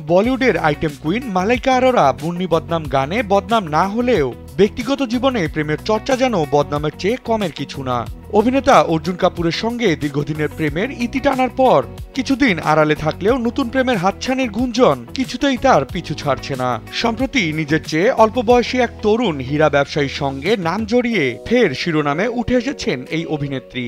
বলিউডের item queen Malaika Arora বুন্নি বদনাম গানে বদনাম না হলেও ব্যক্তিগত জীবনে প্রেমের চর্চা যেন বদনামের চেয়ে কমের কিছু না। অভিনেতা অর্জুন কাপুরের সঙ্গে দীর্ঘদিনের প্রেমের ইতি টানার পর কিছুদিন আড়ালে থাকলেও নতুন প্রেমের হাতছানির গুঞ্জন কিছুতেই তার পিছু ছাড়ছে না। সম্প্রতি নিজের চেয়ে অল্প বয়সী এক তরুণ হীরা ব্যবসায়ীর সঙ্গে নাম জড়িয়ে ফের শিরোনামে উঠে এসেছেন এই অভিনেত্রী।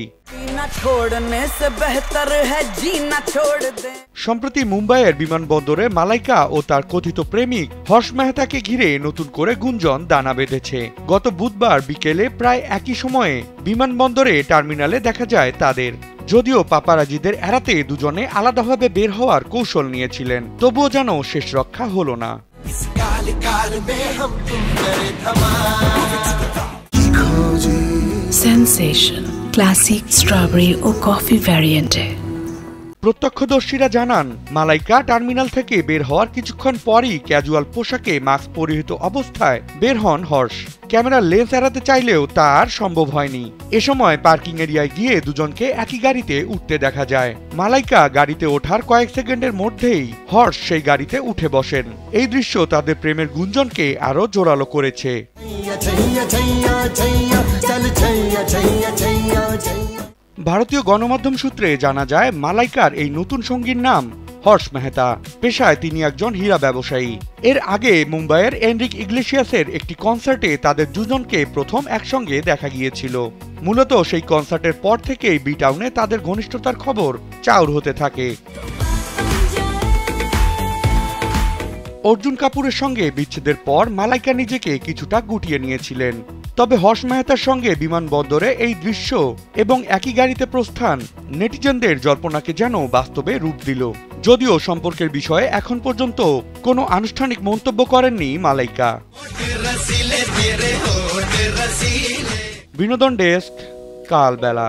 সম্প্রতি মুম্বাইয়ের বিমানবন্দরে মালাইকা ও তার কথিত প্রেমিক হর্ষ মেহতাকে ঘিরে নতুন করে গুঞ্জন দানা বেঁধেছে। গত বুধবার বিকেলে প্রায় একই সময়ে বিমানবন্দরে টার্মিনালে দেখা যায় তাদের। যদিও পাপারাজিদের এড়াতে দুজনে আলাদাভাবে বের হওয়ার কৌশল নিয়েছিলেন, তবুও যেন শেষ রক্ষা হলো না। সেনসেশন ক্লাসিক স্ট্রবেরি ও কফি ভ্যারিয়েন্টে। প্রত্যক্ষদর্শীরা জানান, মালাইকা টার্মিনাল থেকে বের হওয়ার কিছুক্ষণ পরই ক্যাজুয়াল পোশাকে মাস্ক পরিহিত অবস্থায় বের হন হর্ষ। ক্যামেরার লেন্স এড়াতে চাইলেও তার সম্ভব হয়নি। এ সময় পার্কিং এরিয়ায় গিয়ে দুজনকে একই গাড়িতে উঠতে দেখা যায়। মালাইকা গাড়িতে ওঠার কয়েক সেকেন্ডের মধ্যেই হর্ষ সেই গাড়িতে উঠে বসেন। এই দৃশ্য তাদের প্রেমের গুঞ্জনকে আরো জোরালো করেছে। ভারতীয় গণমাধ্যম সূত্রে জানা যায়, মালাইকার এই নতুন সঙ্গীর নাম হর্ষ মেহতা। পেশায় তিনি একজন হীরা ব্যবসায়ী। এর আগে মুম্বাইয়ের এনরিক ইগলেসিয়াসের একটি কনসার্টে তাদের দুজনকে প্রথম একসঙ্গে দেখা গিয়েছিল। মূলত সেই কনসার্টের পর থেকেই বি টাউনে তাদের ঘনিষ্ঠতার খবর চাউর হতে থাকে। অর্জুন কাপুরের সঙ্গে বিচ্ছেদের পর মালাইকা নিজেকে কিছুটা গুটিয়ে নিয়েছিলেন। তবে হর্ষ মেহতার সঙ্গে বিমানবন্দরে এই দৃশ্য এবং একই গাড়িতে প্রস্থান নেটিজেনদের জল্পনাকে যেন বাস্তবে রূপ দিল। যদিও সম্পর্কের বিষয়ে এখন পর্যন্ত কোনো আনুষ্ঠানিক মন্তব্য করেননি মালাইকা। বিনোদন ডেস্ক, কালবেলা।